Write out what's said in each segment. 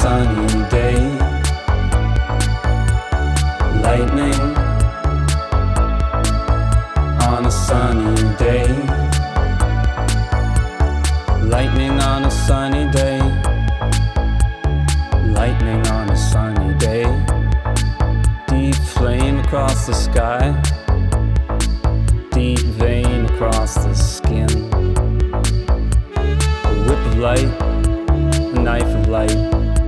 sunny day. Lightning on a sunny day. Lightning on a sunny day. Lightning on a sunny day. Deep flame across the sky. Deep vein across the skin. A whip of light, a knife of light,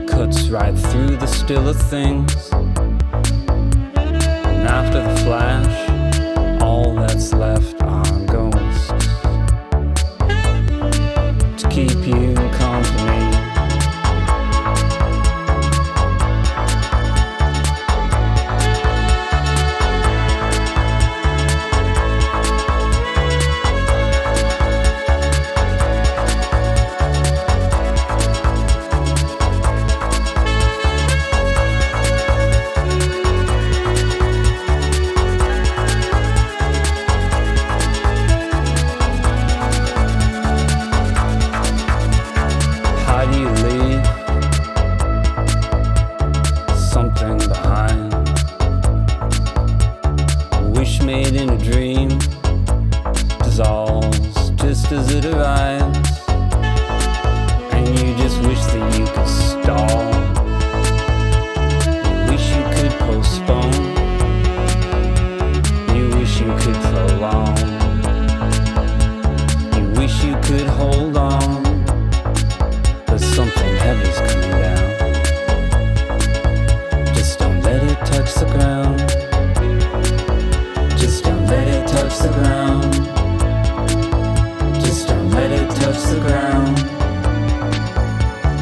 cuts right through the stiller things. And after the flash, all that's left are ghosts to keep you company. Made in a dream dissolves just as it arrives, and you just wish that you could stall. You wish you could postpone. You wish you could prolong. You wish you could hold on, but something heavy's coming down. Just don't let it touch the ground. Just don't let it touch the ground. Just don't let it touch the ground.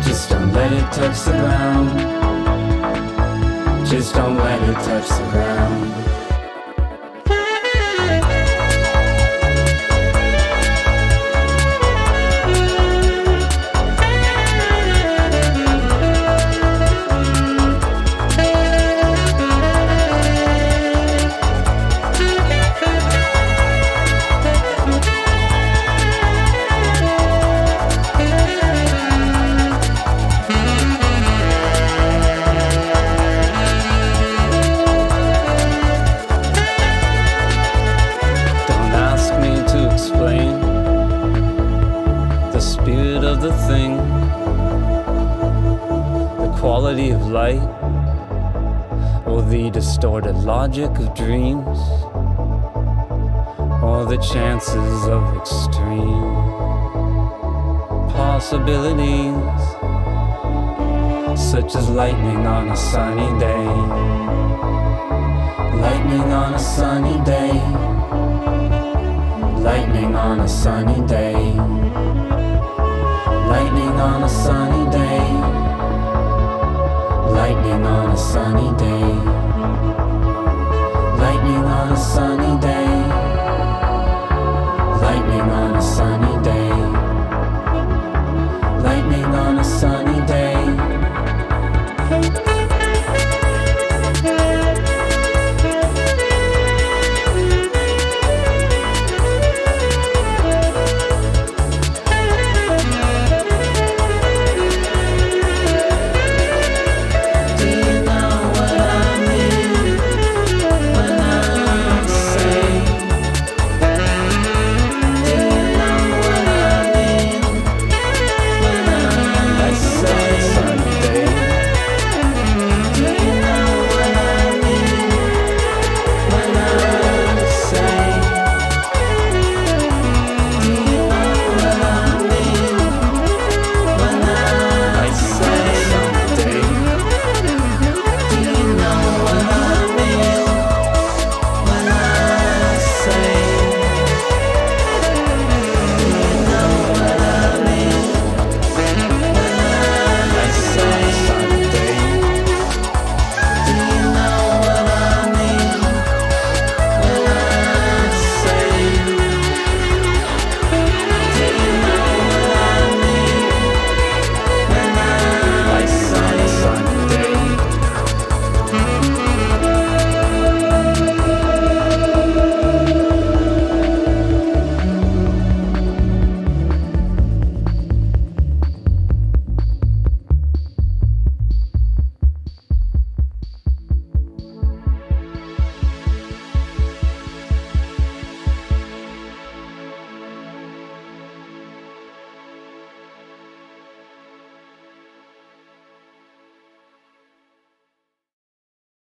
Just don't let it touch the ground. Just don't let it touch the ground. The spirit of the thing, the quality of light, or the distorted logic of dreams, or the chances of extreme possibilities, such as lightning on a sunny day. Lightning on a sunny day. Lightning on a sunny day. Lightning on a sunny day. Lightning on a sunny day. Lightning on a sunny